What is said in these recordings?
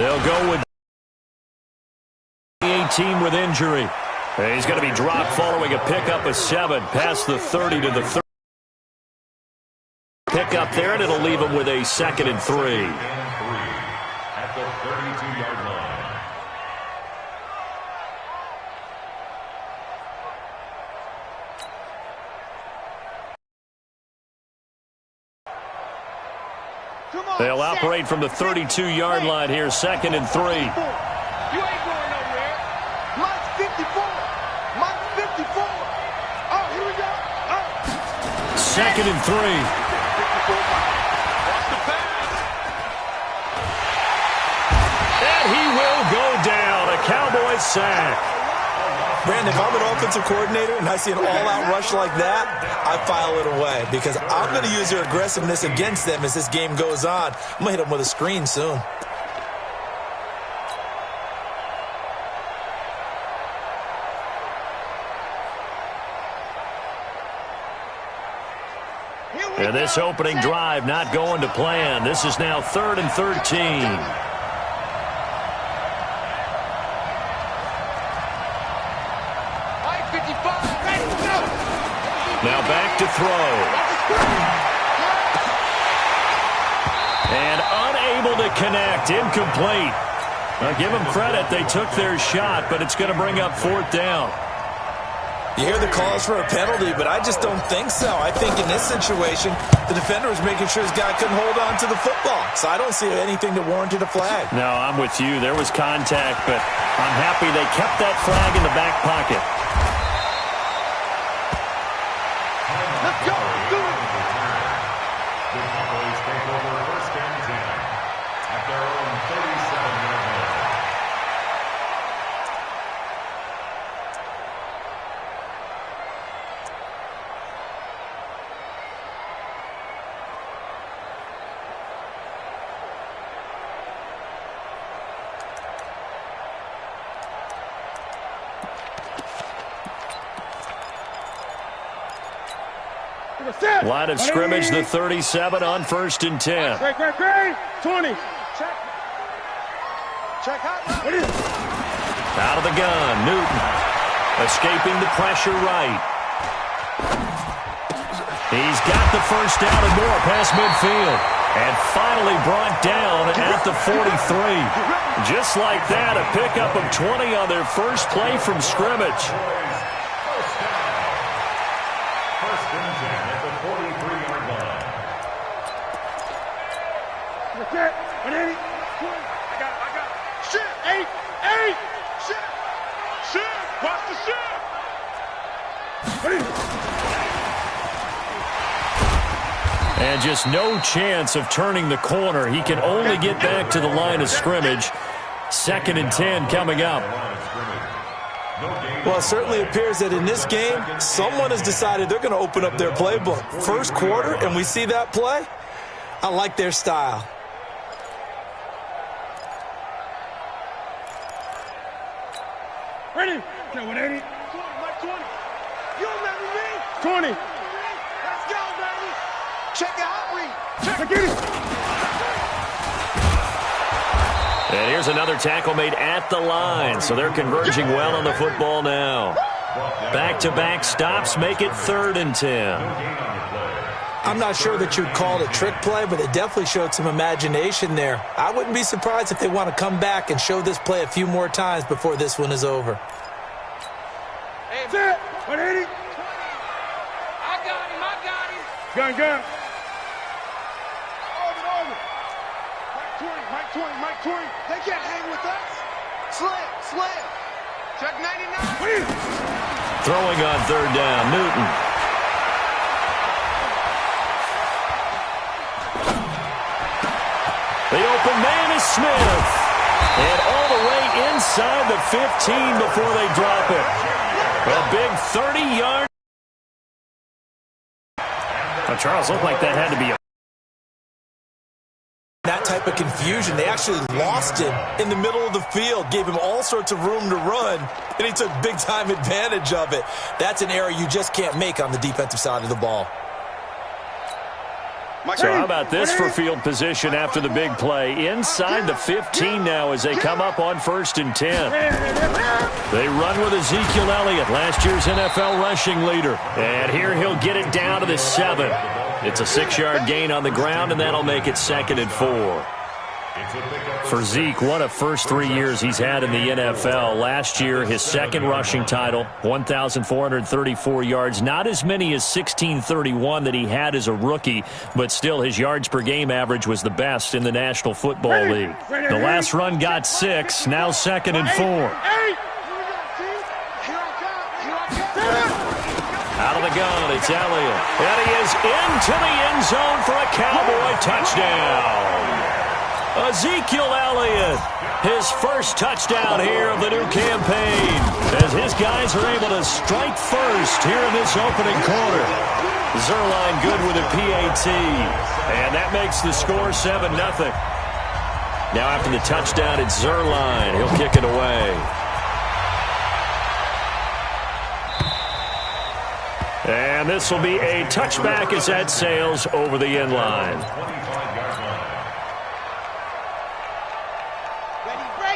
They'll go with the 18 with injury. He's going to be dropped following a pickup of 7 past the 30 to the 30. Pick up there, and it'll leave him with a 2nd and 3. At the 32-yard line. They'll operate from the 32-yard line here, 2nd and 3. You ain't going nowhere. Mine's 54. Mine's 54. Oh, here we go. Oh. 2nd and 3. And he will go down. A Cowboys sack. Brandon, if I'm an offensive coordinator and I see an all-out rush like that, I file it away because I'm going to use their aggressiveness against them as this game goes on. I'm going to hit them with a screen soon. And this opening drive not going to plan. This is now 3rd and 13. Now back to throw. And unable to connect. Incomplete. Now give them credit. They took their shot, but it's going to bring up 4th down. You hear the calls for a penalty, but I just don't think so. I think in this situation, the defender was making sure his guy couldn't hold on to the football. So I don't see anything that warranted a flag. No, I'm with you. There was contact, but I'm happy they kept that flag in the back pocket. Let's go. Do it. The Cowboys take over 1st and 10 at their own 37-yard line. Line of scrimmage, the 37 on 1st and 10. Great. 20. Check. Check out. Out of the gun, Newton. Escaping the pressure right. He's got the 1st down and more past midfield. And finally brought down at the 43. Just like that, a pickup of 20 on their first play from scrimmage. And just no chance of turning the corner. He can only get back to the line of scrimmage. 2nd and 10 coming up. Well, it certainly appears that in this game, someone has decided they're going to open up their playbook. First quarter, and we see that play. I like their style. Ready? Okay, 180. 20. You remember me? 20. Let's go, baby. Check the hot read. Check it. And here's another tackle made at the line. So they're converging well on the football now. Back-to-back stops make it 3rd and 10. I'm not sure that you'd call it a trick play, but it definitely showed some imagination there. I wouldn't be surprised if they want to come back and show this play a few more times before this one is over. Hey, man. 180. I got him. Gun. Over. Mike 20. They can't hang with us. Slam. Check 99. Throwing on 3rd down, Newton. The open man is Smith. And all the way inside the 15 before they drop it. A big 30-yard. Charles, looked like that had to be a... That type of confusion, they actually lost him in the middle of the field, gave him all sorts of room to run, and he took big-time advantage of it. That's an error you just can't make on the defensive side of the ball. So how about this for field position after the big play? Inside the 15 now as they come up on 1st and 10. They run with Ezekiel Elliott, last year's NFL rushing leader. And here he'll get it down to the 7. It's a 6-yard gain on the ground, and that'll make it 2nd and 4. For Zeke, what a first 3 years he's had in the NFL. Last year, his 2nd rushing title, 1,434 yards. Not as many as 1,631 that he had as a rookie, but still his yards per game average was the best in the National Football League. The last run got 6, now 2nd and 4. Out of the gun, it's Elliott. And he is into the end zone for a Cowboy touchdown. Ezekiel Elliott, his first touchdown here of the new campaign, as his guys are able to strike first here in this opening quarter. Zerline good with a PAT, and that makes the score 7-0. Now after the touchdown, it's Zerline. He'll kick it away. And this will be a touchback as that sails over the end line.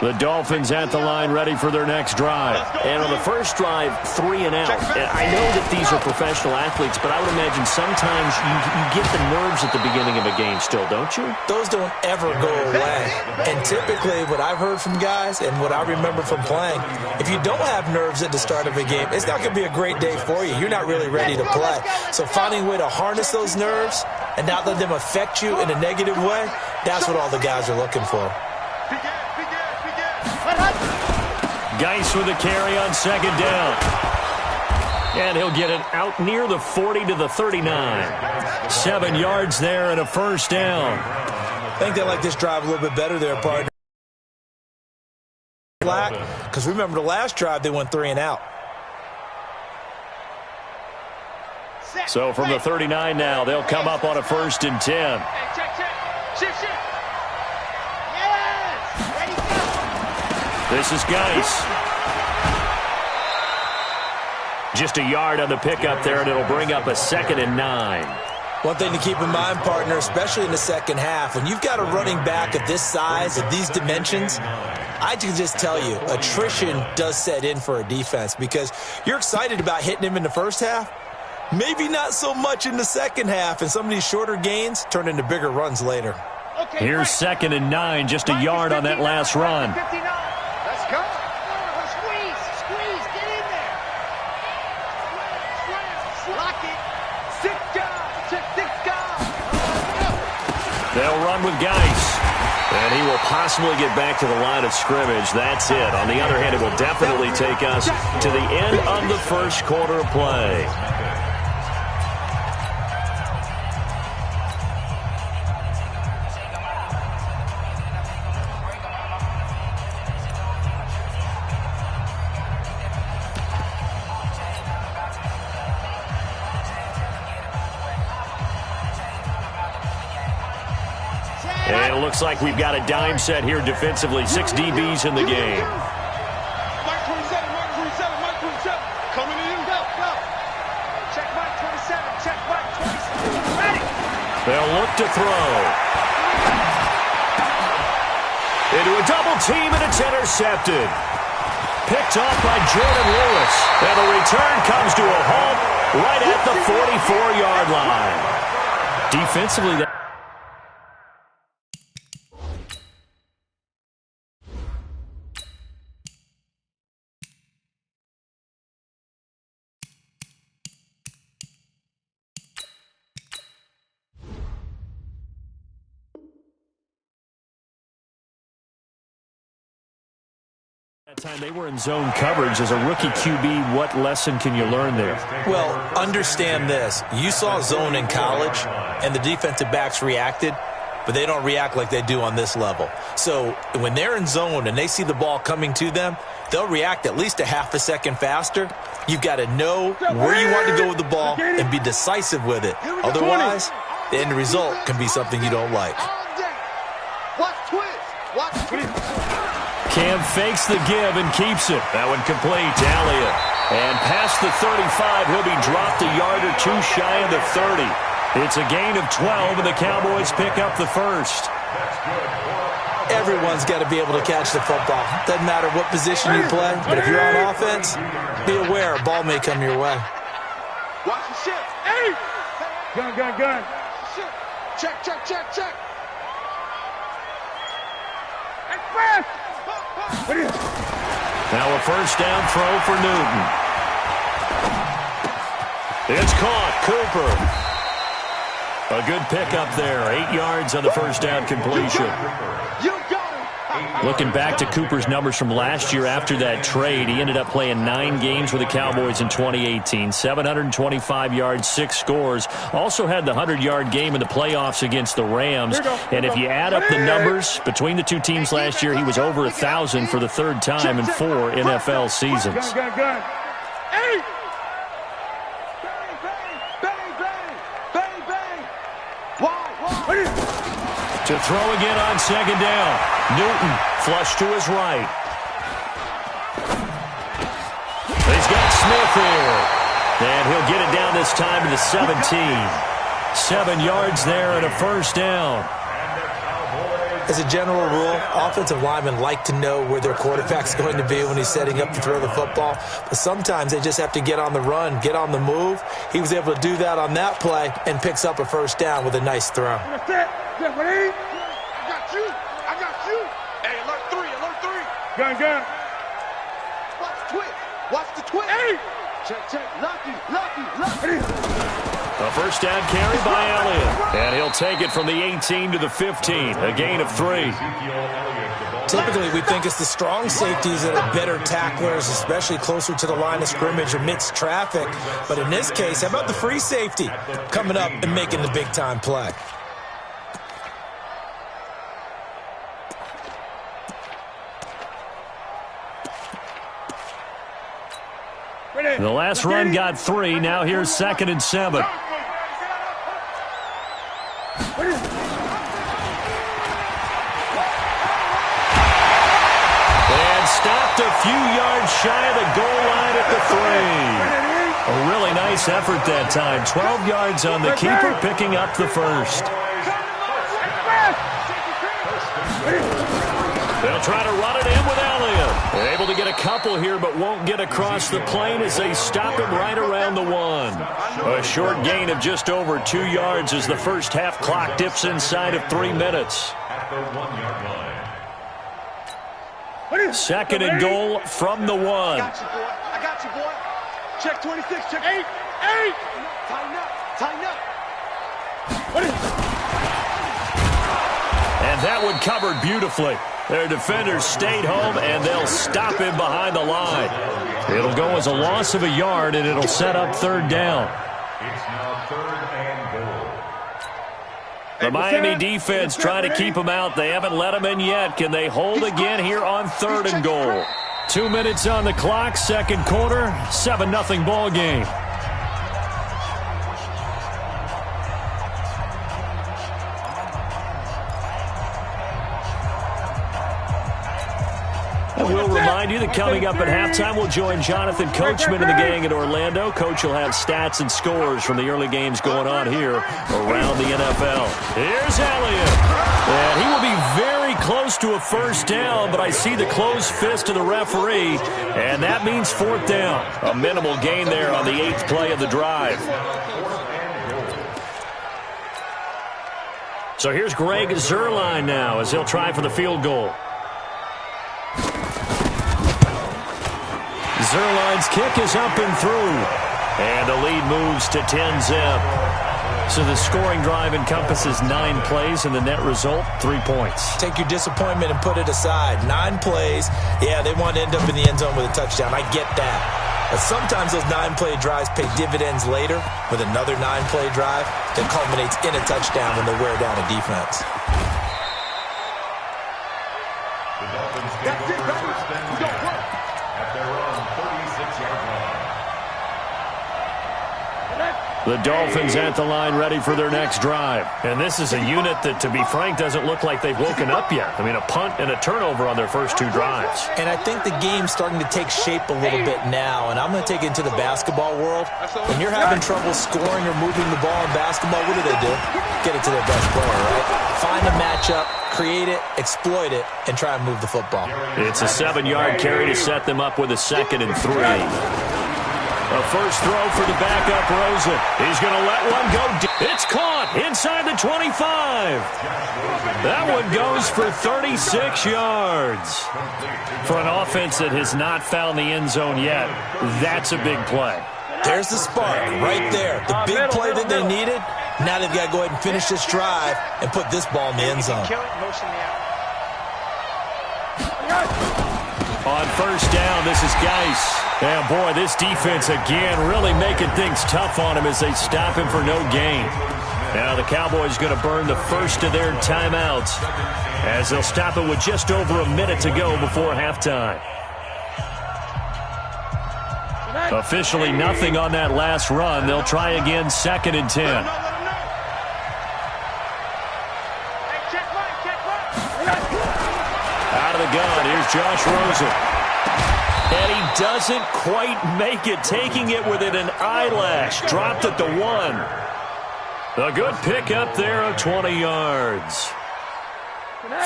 The Dolphins at the line ready for their next drive. And on the first drive, 3 and out. And I know that these are professional athletes, but I would imagine sometimes you get the nerves at the beginning of a game still, don't you? Those don't ever go away. And typically what I've heard from guys and what I remember from playing, if you don't have nerves at the start of a game, it's not going to be a great day for you. You're not really ready to play. So finding a way to harness those nerves and not let them affect you in a negative way, that's what all the guys are looking for. Geis with a carry on 2nd down. And he'll get it out near the 40 to the 39. 7 yards there and a first down. I think they like this drive a little bit better there, partner. Because remember the last drive, they went 3 and out. So from the 39 now, they'll come up on a 1st and 10. This is Geis. Just a yard on the pickup there, and it'll bring up a 2nd and 9. One thing to keep in mind, partner, especially in the second half, when you've got a running back of this size, of these dimensions, I can just tell you, attrition does set in for a defense because you're excited about hitting him in the first half. Maybe not so much in the second half, and some of these shorter gains turn into bigger runs later. Here's 2nd and 9, just a yard on that last run. Let's go. Squeeze, get in there. Lock it. Sit down. They'll run with Geis. And he will possibly get back to the line of scrimmage. That's it. On the other hand, it will definitely take us to the end of the first quarter of play. And it looks like we've got a dime set here defensively. 6 DBs in the game. Mark 27. Coming in. Go. Check Mark 27. Check Mark 27. Ready. They'll look to throw. Into a double team, and it's intercepted. Picked off by Jordan Lewis. And the return comes to a halt right at the 44-yard line. Defensively, that time they were in zone coverage as a rookie QB. What lesson can you learn there? Well, understand this. You saw zone in college, and the defensive backs reacted, but they don't react like they do on this level. So when they're in zone and they see the ball coming to them, they'll react at least a half a second faster. You've got to know where you want to go with the ball and be decisive with it. Otherwise, the end result can be something you don't like. Cam fakes the give and keeps it. That one complete to Elliott. And past the 35, he'll be dropped a yard or two shy of the 30. It's a gain of 12, and the Cowboys pick up the first. Everyone's got to be able to catch the football. Doesn't matter what position you play, but if you're on offense, be aware a ball may come your way. Watch the shit. Hey! Gun. Shit. Check. Express! Now a first down throw for Newton. It's caught. Cooper. A good pickup there. 8 yards on the first down completion. Looking back to Cooper's numbers from last year after that trade, he ended up playing 9 games with the Cowboys in 2018. 725 yards, 6 scores. Also had the 100-yard game in the playoffs against the Rams. And if you add up the numbers between the two teams last year, he was over 1,000 for the 3rd time in 4 NFL seasons. Hey! To throw again on 2nd down. Newton flush to his right. He's got Smith here. And he'll get it down this time to the 17. 7 yards there and a first down. As a general rule, offensive linemen like to know where their quarterback's going to be when he's setting up to throw the football. But sometimes they just have to get on the run, get on the move. He was able to do that on that play and picks up a first down with a nice throw. I got you. Hey, alert 3. Gun. Watch the twist. Hey! Check. Lucky. A first down carry by Elliott. And he'll take it from the 18 to the 15. A gain of 3. Typically, we think it's the strong safeties that are better tacklers, especially closer to the line of scrimmage amidst traffic. But in this case, how about the free safety coming up and making the big-time play? The last run got 3. Now here's 2nd and 7. And stopped a few yards shy of the goal line at the 3. A really nice effort that time. 12 yards on the keeper, picking up the first. They'll try to run it in with Elliott. They're able to get a couple here, but won't get across the plane as they stop him right around the 1. A short gain of just over 2 yards as the first half clock dips inside of 3 minutes. At the 1-yard line. 2nd and goal from the 1. I got you, boy. Check 26, check 8. Tighten up. And that one covered beautifully. Their defenders stayed home, and they'll stop him behind the line. It'll go as a loss of a yard, and it'll set up 3rd down. It's now 3rd and goal. The Miami defense trying to keep him out. They haven't let him in yet. Can they hold again here on 3rd and goal? 2 minutes on the clock, 2nd quarter, 7-0 ball game. We'll remind you that coming up at halftime, we'll join Jonathan Coachman and the gang in Orlando. Coach will have stats and scores from the early games going on here around the NFL. Here's Elliott. And he will be very close to a first down, but I see the closed fist of the referee, and that means 4th down. A minimal gain there on the 8th play of the drive. So here's Greg Zuerlein now as he'll try for the field goal. Zuerlein's kick is up and through. And the lead moves to 10-zip. So the scoring drive encompasses 9 plays, and the net result, 3 points. Take your disappointment and put it aside. 9 plays. Yeah, they want to end up in the end zone with a touchdown. I get that. But sometimes those 9-play drives pay dividends later with another 9-play drive that culminates in a touchdown when they wear down a defense. The Dolphins take over first and 10 at their own 36-yard line. The Dolphins at the line ready for their next drive. And this is a unit that, to be frank, doesn't look like they've woken up yet. I mean, a punt and a turnover on their first 2 drives. And I think the game's starting to take shape a little bit now, and I'm going to take it into the basketball world. When you're having trouble scoring or moving the ball in basketball, what do? Get it to their best player, right? Find a matchup, create it, exploit it, and try and move the football. It's a 7-yard carry to set them up with a 2nd and 3. A first throw for the backup, Rosen. He's going to let one go. It's caught inside the 25. That one goes for 36 yards. For an offense that has not found the end zone yet, that's a big play. There's the spark right there. The big play that they needed. Now they've got to go ahead and finish this drive and put this ball in the end zone. On first down, this is Geis. And, boy, this defense, again, really making things tough on him as they stop him for no gain. Now the Cowboys going to burn the first of their timeouts as they'll stop it with just over a minute to go before halftime. Officially nothing on that last run. They'll try again, 2nd and 10. Out of the gun, here's Josh Rosen. And he doesn't quite make it, taking it within an eyelash. Dropped at the 1. A good pickup there of 20 yards.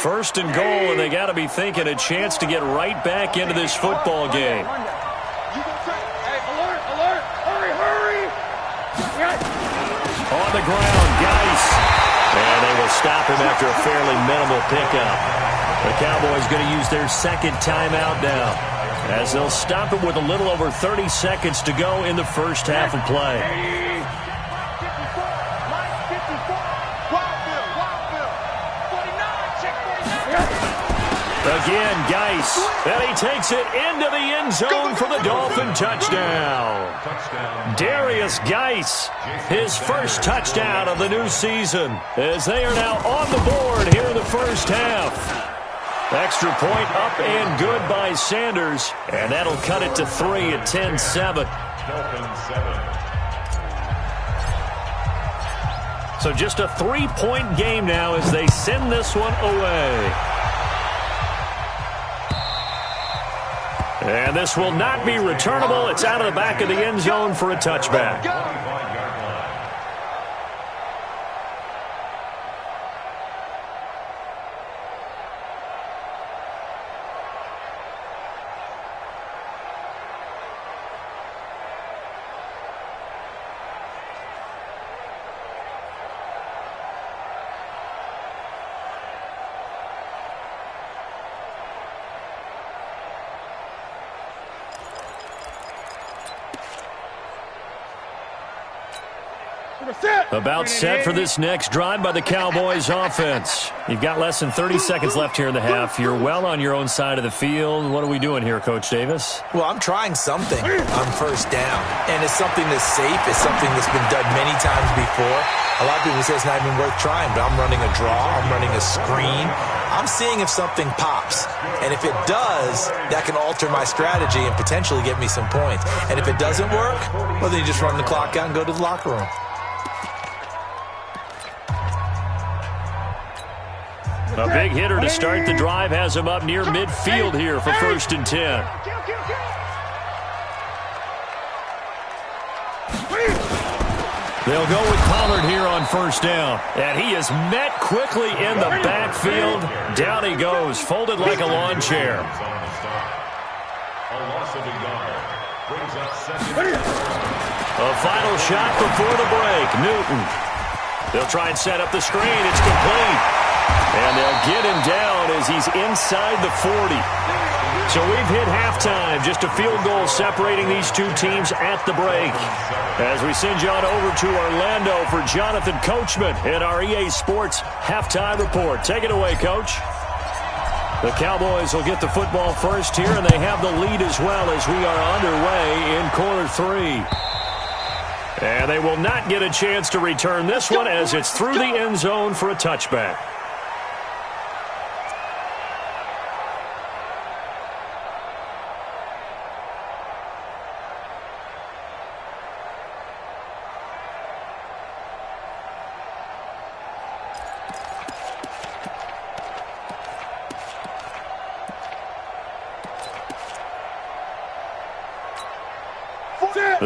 First and goal, and they got to be thinking a chance to get right back into this football game. On the ground, Geis. And they will stop him after a fairly minimal pickup. The Cowboys going to use their 2nd timeout now, as they'll stop it with a little over 30 seconds to go in the first half of play. Again, Geis, and he takes it into the end zone for the Dolphin touchdown. Darius Geis, his first touchdown of the new season, as they are now on the board here in the first half. Extra point up and good by Sanders, and that'll cut it to 3 at 10-7. So just a 3-point game now as they send this one away. And this will not be returnable. It's out of the back of the end zone for a touchback. About set for this next drive by the Cowboys offense. You've got less than 30 seconds left here in the half. You're well on your own side of the field. What are we doing here, Coach Davis? Well, I'm trying something on first down, and it's something that's safe. It's something that's been done many times before. A lot of people say it's not even worth trying, but I'm running a draw. I'm running a screen. I'm seeing if something pops, and if it does, that can alter my strategy and potentially get me some points. And if it doesn't work, well, then you just run the clock out and go to the locker room. A big hitter to start the drive has him up near midfield here for 1st and 10. They'll go with Pollard here on first down. And he is met quickly in the backfield. Down he goes, folded like a lawn chair. A final shot before the break. Newton. They'll try and set up the screen. It's complete. And they'll get him down as he's inside the 40. So we've hit halftime. Just a field goal separating these two teams at the break. As we send you on over to Orlando for Jonathan Coachman in our EA Sports Halftime Report. Take it away, Coach. The Cowboys will get the football first here, and they have the lead as well as we are underway in quarter 3. And they will not get a chance to return this one as it's through the end zone for a touchback.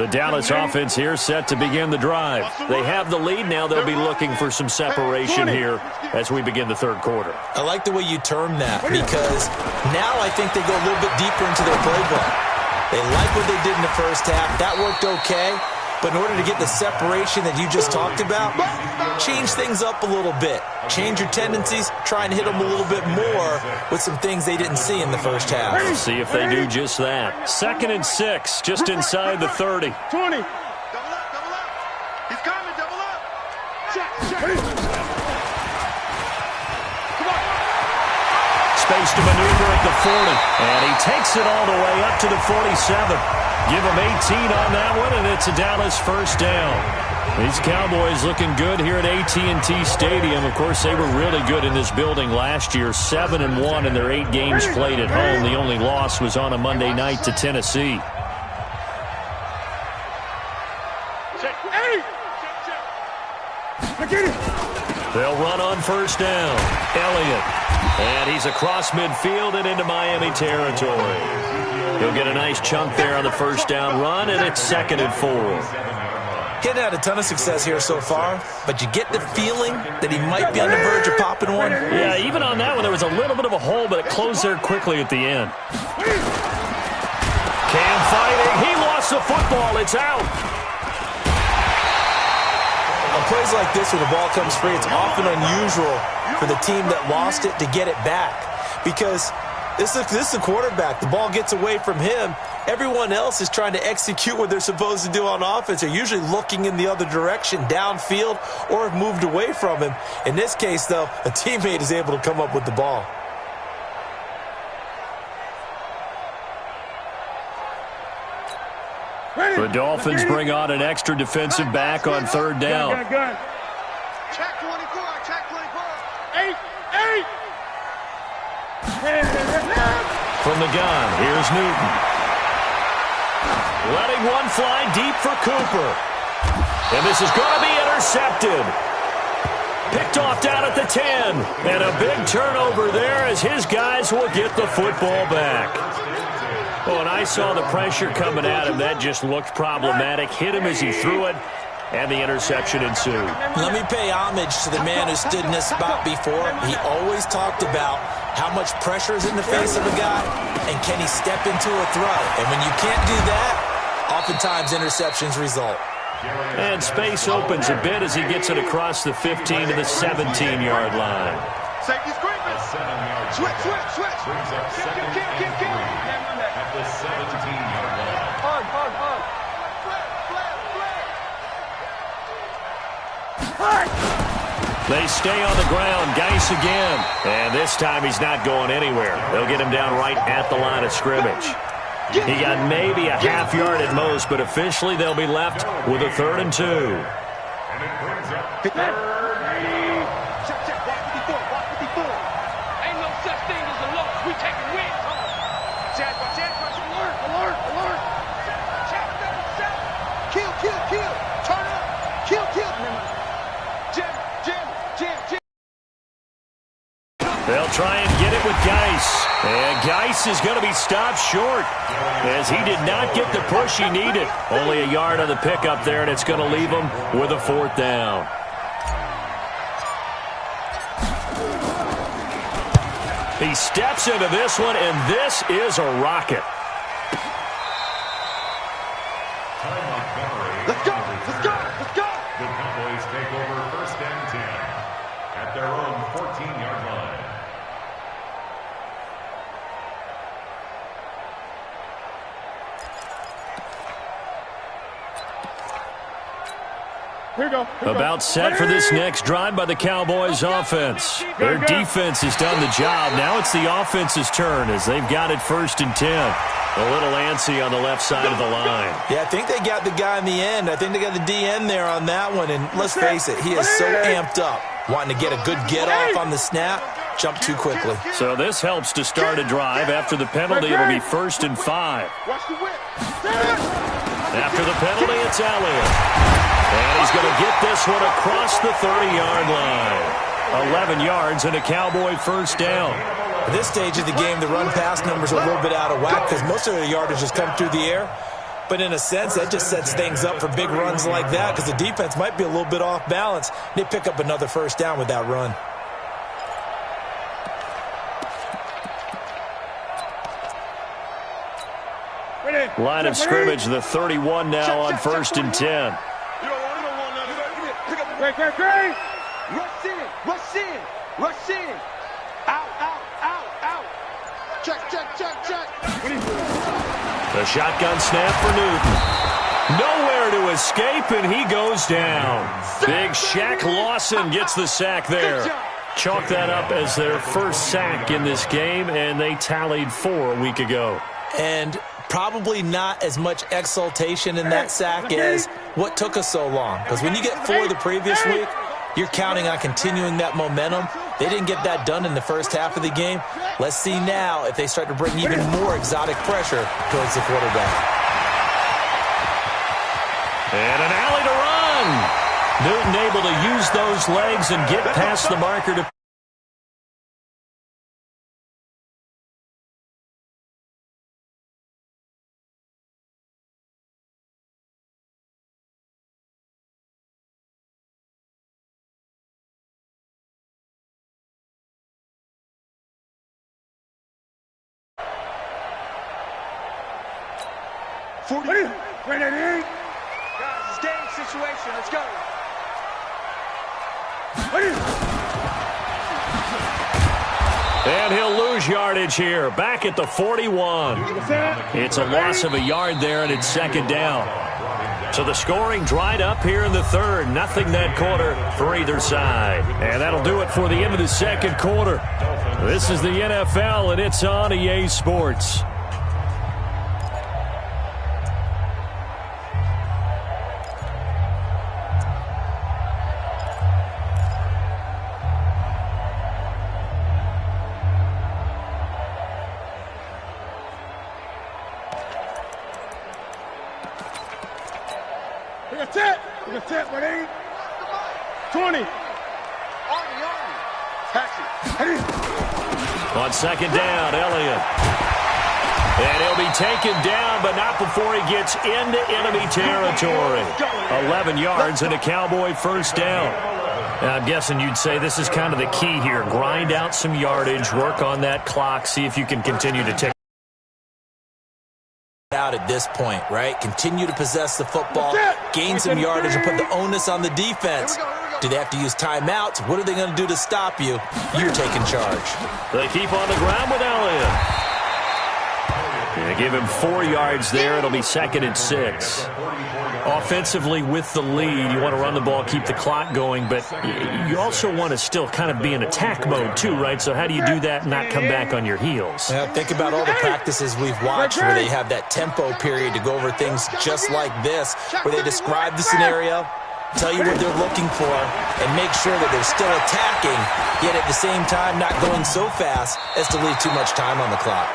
The Dallas offense here set to begin the drive. They have the lead now. They'll be looking for some separation here as we begin the third quarter. I like the way you term that because now I think they go a little bit deeper into their playbook. They like what they did in the first half. That worked okay. But in order to get the separation that you just talked about, change things up a little bit. Change your tendencies, try and hit them a little bit more with some things they didn't see in the first half. Let's see if they do just that. 2nd and 6, just inside the 30. 20. Double up. He's coming, double up. Check. Come on. Space to maneuver at the 40. And he takes it all the way up to the 47. Give him 18 on that one, and it's a Dallas first down. These Cowboys looking good here at AT&T Stadium. Of course, they were really good in this building last year, 7-1 in their 8 games played at home. The only loss was on a Monday night to Tennessee. They'll run on first down. Elliott. And he's across midfield and into Miami territory. He'll get a nice chunk there on the first down run, and it's 2nd and 4. Getting had a ton of success here so far, but you get the feeling that he might be on the verge of popping one. Yeah, even on that one, there was a little bit of a hole, but it closed there quickly at the end. Cam fighting. He lost the football. It's out. On plays like this, when the ball comes free, it's often unusual for the team that lost it to get it back because this is the quarterback. The ball gets away from him. Everyone else is trying to execute what they're supposed to do on offense. They're usually looking in the other direction, downfield, or have moved away from him. In this case, though, a teammate is able to come up with the ball. The Dolphins bring on an extra defensive back on 3rd down. Check 24. Check 24. 8. From the gun, here's Newton. Letting one fly deep for Cooper. And this is going to be intercepted. Picked off down at the 10. And a big turnover there as his guys will get the football back. Well, when I saw the pressure coming at him, that just looked problematic. Hit him as he threw it, and the interception ensued. Let me pay homage to the man who stood in this spot before. He always talked about how much pressure is in the face of a guy, and can he step into a throw. And when you can't do that, oftentimes interceptions result. And space opens a bit as he gets it across the 15 to the 17-yard line. Safety scraping. Switch. Brings up 2nd and 3 at the 17-yard line. Hard. They stay on the ground. Geis again. And this time he's not going anywhere. They'll get him down right at the line of scrimmage. He got maybe a half yard at most, but officially they'll be left with a 3rd and 2. And it brings up 3rd and 8. Check. Walk 54. Ain't no such thing as a loss. We taking wins home. Check. Alert. Check. Kill. Turn up. Kill. Jam. They'll try and get it with Geis. And Geis is going to be stopped short as he did not get the push he needed. Only a yard on the pickup there, and it's going to leave him with a 4th down. He steps into this one, and this is a rocket. Let's go. The Cowboys take over 1st and 10 at their own 14-yard line. Here we go. About set for this next drive by the Cowboys offense. Their defense has done the job. Now it's the offense's turn as they've got it 1st and 10. A little antsy on the left side of the line. Yeah, I think they got the guy in the end. I think they got the DN there on that one. And let's face it, he is so amped up, wanting to get a good get-off on the snap, jump too quickly. So this helps to start a drive. After the penalty, it'll be 1st and 5. Watch the whip. After the penalty, it's Elliott. And he's going to get this one across the 30-yard line. 11 yards and a Cowboy first down. At this stage of the game, the run-pass numbers are a little bit out of whack because most of the yardage has come through the air. But in a sense, that just sets things up for big runs like that because the defense might be a little bit off balance. They pick up another first down with that run. Line of scrimmage, the 31 now on 1st and 10. Great. Rush in. Out. Check. The shotgun snap for Newton. Nowhere to escape, and he goes down. Big Shaq Lawson gets the sack there. Chalk that up as their first sack in this game, and they tallied 4 a week ago. And probably not as much exultation in that sack as what took us so long. Because when you get 4 the previous week, you're counting on continuing that momentum. They didn't get that done in the first half of the game. Let's see now if they start to bring even more exotic pressure towards the quarterback. And an alley to run. Newton able to use those legs and get past the marker to... Guys, it's game situation. Let's go. And he'll lose yardage here. Back at the 41. It's a loss of a yard there, and it's 2nd down. So the scoring dried up here in the 3rd. Nothing that quarter for either side. And that'll do it for the end of the 2nd quarter. This is the NFL, and it's on EA Sports. That's it, 20. On 2nd down, Elliott. And he'll be taken down, but not before he gets into enemy territory. 11 yards and a Cowboy first down. Now, I'm guessing you'd say this is kind of the key here. Grind out some yardage, work on that clock, see if you can continue to take out at this point, right? Continue to possess the football, gain some yardage, and put the onus on the defense. Do they have to use timeouts? What are they going to do to stop you? You're taking charge. They keep on the ground with Elliott. They give him 4 yards there. It'll be 2nd and 6. Offensively with the lead, you want to run the ball, keep the clock going, but you also want to still kind of be in attack mode too, right? So how do you do that and not come back on your heels? Yeah, think about all the practices we've watched where they have that tempo period to go over things just like this, where they describe the scenario, tell you what they're looking for, and make sure that they're still attacking, yet at the same time not going so fast as to leave too much time on the clock.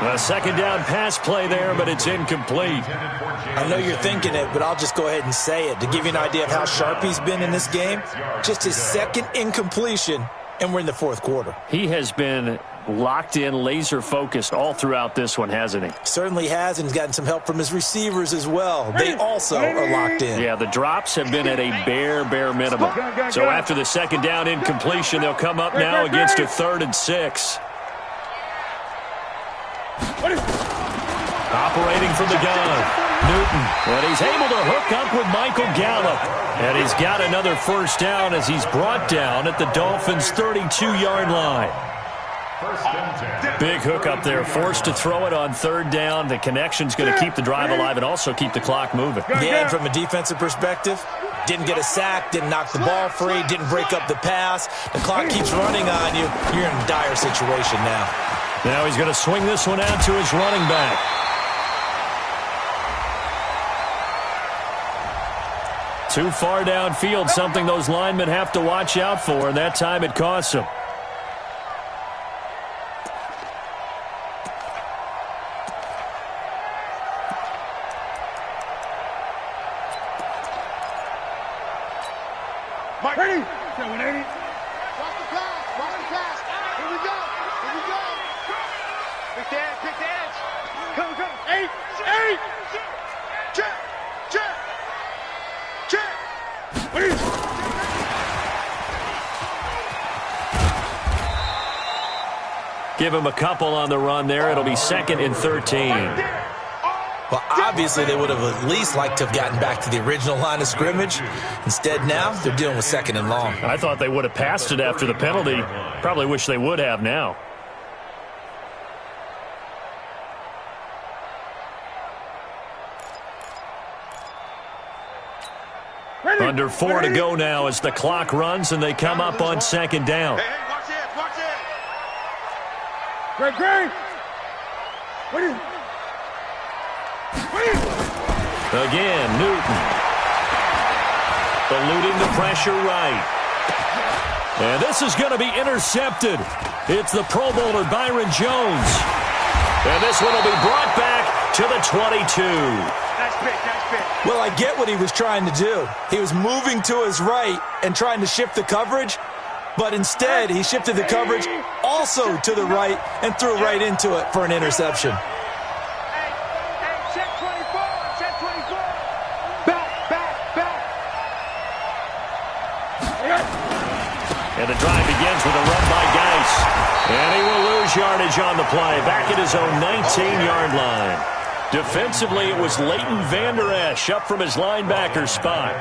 A 2nd down pass play there, but it's incomplete. I know you're thinking it, but I'll just go ahead and say it. To give you an idea of how sharp he's been in this game, just his 2nd incompletion, and we're in the 4th quarter. He has been locked in, laser-focused all throughout this one, hasn't he? Certainly has, and he's gotten some help from his receivers as well. They also are locked in. Yeah, the drops have been at a bare minimum. So after the 2nd down incompletion, they'll come up now against a 3rd and 6. Operating from the gun, Newton. And he's able to hook up with Michael Gallup. And he's got another first down as he's brought down at the Dolphins' 32-yard line. Big hook up there, forced to throw it on 3rd down. The connection's going to keep the drive alive and also keep the clock moving. Yeah, and from a defensive perspective, didn't get a sack, didn't knock the ball free, didn't break up the pass. The clock keeps running on you. You're in a dire situation now. Now he's going to swing this one out to his running back. Too far downfield, something those linemen have to watch out for, and that time it costs them. Mike, ready? 180. Watch the pass. Here we go. Pick the edge. Come. 8. Check. Check. Check. Give him a couple on the run there. It'll be 2nd and 13. Well, obviously, they would have at least liked to have gotten back to the original line of scrimmage. Instead, now, they're dealing with 2nd and long. I thought they would have passed it after the penalty. Probably wish they would have now. Under 4 to go now as the clock runs and they come up on 2nd down. Hey, watch this, watch this. Great. Again, Newton. Eluding the pressure right. And this is going to be intercepted. It's the Pro Bowler Byron Jones. And this one will be brought back to the 22. Nice pick. Well, I get what he was trying to do. He was moving to his right and trying to shift the coverage, but instead he shifted the coverage also to the right and threw right into it for an interception. Hey, check 24. Back. And the drive begins with a run by Geis. And he will lose yardage on the play. Back at his own 19-yard line. Defensively, it was Leighton Vander Esch up from his linebacker spot.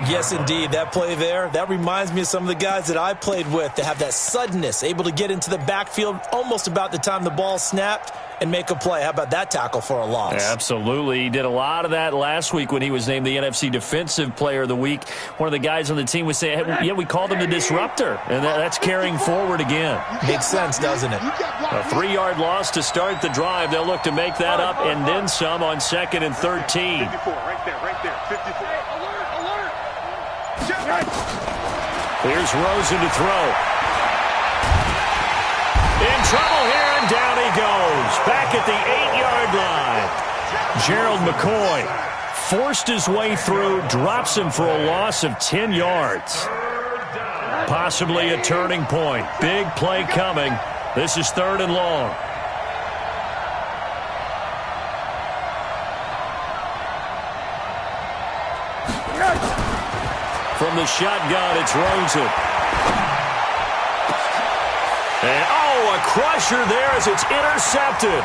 Yes, indeed. That play there, that reminds me of some of the guys that I played with that have that suddenness, able to get into the backfield almost about the time the ball snapped and make a play. How about that tackle for a loss? Absolutely. He did a lot of that last week when he was named the NFC Defensive Player of the Week. One of the guys on the team was saying, hey, yeah, we called him the disruptor, and that's carrying forward again. Makes sense, doesn't it? A 3-yard loss to start the drive. They'll look to make that up and then some on 2nd and 13. 54, right there. 54. Hey, alert. Here's Rosen to throw. In trouble here, and down he goes. Back at the 8-yard line. Gerald McCoy forced his way through, drops him for a loss of 10 yards. Possibly a turning point. Big play coming. This is 3rd and long. From the shotgun, it's Rosen. And, a crusher there as it's intercepted.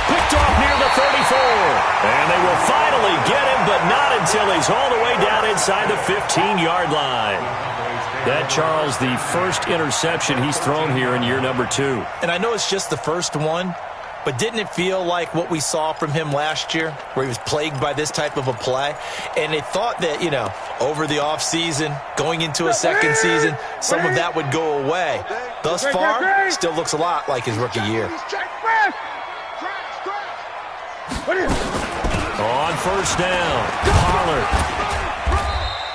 Picked off near the 34. And they will finally get him, but not until he's all the way down inside the 15-yard line. That, Charles, the first interception he's thrown here in year number 2. And I know it's just the first one, but didn't it feel like what we saw from him last year, where he was plagued by this type of a play? And they thought that, over the offseason, going into a second season, some of that would go away. Thus far, still looks a lot like his rookie year. On 1st down, Pollard.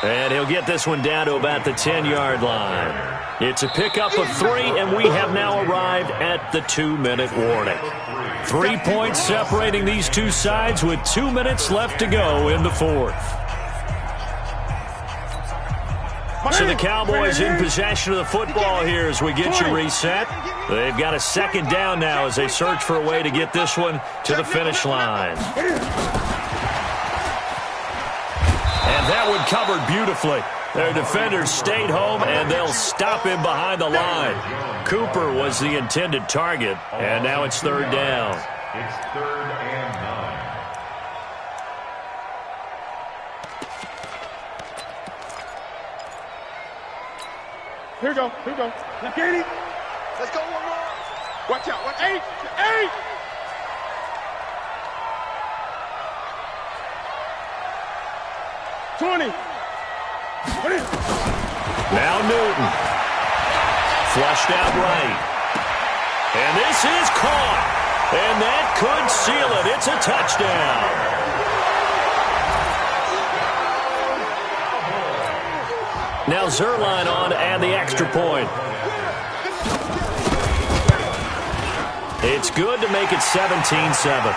And he'll get this one down to about the 10-yard line. It's a pickup of 3, and we have now arrived at the 2-minute warning. 3 points separating these two sides with 2 minutes left to go in the 4th. So the Cowboys in possession of the football here as we get you reset. They've got a 2nd down now as they search for a way to get this one to the finish line. And that one covered beautifully. Their defenders stayed home, and they'll stop him behind the line. Cooper was the intended target, and now it's 3rd down. It's 3rd and 9. Here we go. Now, Katie. Let's go one more. Watch out. 8. 20. Now Newton. Flushed out right. And this is caught. And that could seal it. It's a touchdown. Now Zerline on and the extra point. It's good to make it 17-7.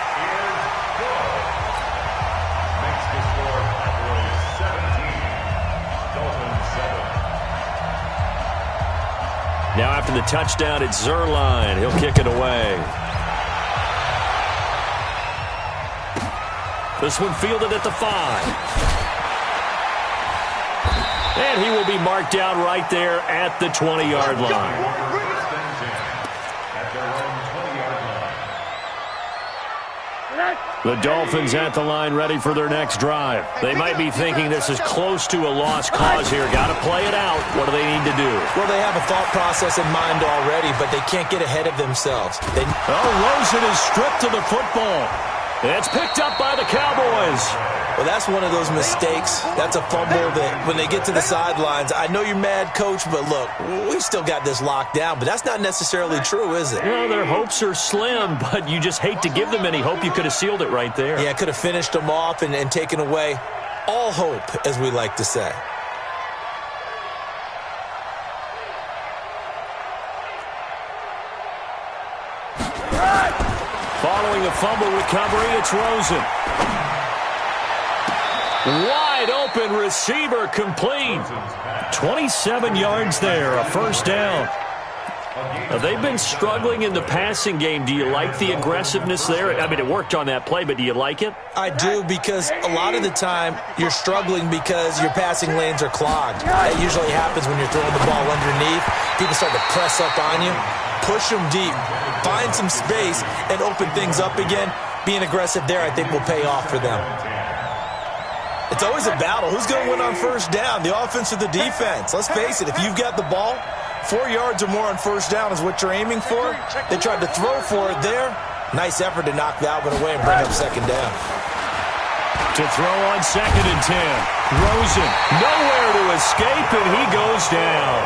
Now after the touchdown, it's Zerline. He'll kick it away. This one fielded at the 5. And he will be marked down right there at the 20-yard line. The Dolphins at the line ready for their next drive. They might be thinking this is close to a lost cause here. Got to play it out. What do they need to do? Well, they have a thought process in mind already, but they can't get ahead of themselves. Rosen is stripped to the football. It's picked up by the Cowboys. Well, that's one of those mistakes. That's a fumble that when they get to the sidelines, I know you're mad, Coach, but look, we still got this locked down. But that's not necessarily true, is it? Well, their hopes are slim, but you just hate to give them any hope. You could have sealed it right there. Yeah, could have finished them off and taken away all hope, as we like to say. Following a fumble recovery, it's Rosen. Wide open receiver complete. 27 yards there, a first down. They've been struggling in the passing game. Do you like the aggressiveness there? I mean, it worked on that play, but do you like it? I do, because a lot of the time you're struggling because your passing lanes are clogged. That usually happens when you're throwing the ball underneath. People start to press up on you. Push them deep. Find some space and open things up again. Being aggressive there, I think, will pay off for them. It's always a battle. Who's going to win on first down, the offense or the defense? Let's face it, if you've got the ball, 4 yards or more on first down is what you're aiming for. They tried to throw for it there. Nice effort to knock that one away and bring up second down. To throw on 2nd and 10. Rosen, nowhere to escape, and he goes down.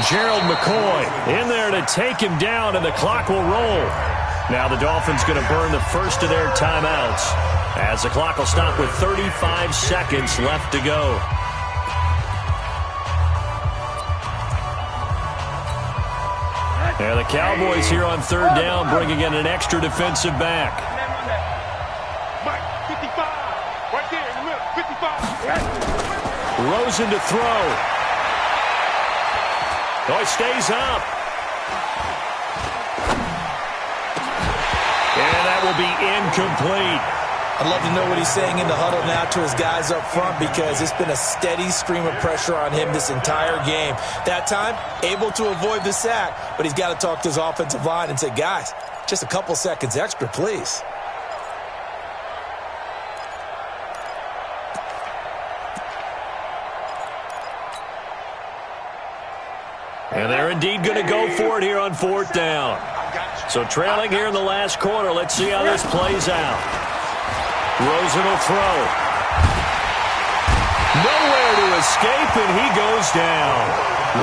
Gerald McCoy in there to take him down, and the clock will roll. Now the Dolphins going to burn the first of their timeouts, as the clock will stop with 35 seconds left to go. Now the Cowboys here on third down, bringing in an extra defensive back. Mike, 55. Right there in the middle, 55. Rosen to throw. Oh, it stays up. And that will be incomplete. I'd love to know what he's saying in the huddle now to his guys up front, because it's been a steady stream of pressure on him this entire game. That time, able to avoid the sack, but he's got to talk to his offensive line and say, guys, just a couple seconds extra, please. And they're indeed going to go for it here on fourth down. So trailing here in the last quarter, let's see how this plays out. Rosen will throw. Nowhere to escape, and he goes down.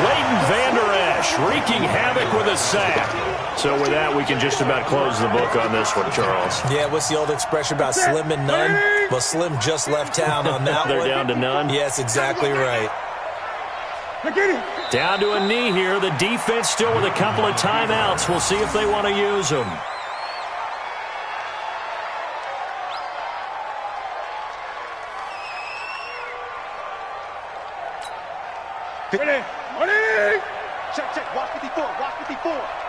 Leighton Vander Esch wreaking havoc with a sack. So with that, we can just about close the book on this one, Charles. Yeah, what's the old expression about slim and none? Well, Slim just left town on that They're one. down to none? Yes, exactly right. Down to a knee here. The defense still with a couple of timeouts. We'll see if they want to use them. Ready. Check, check. Watch 54. Watch 54.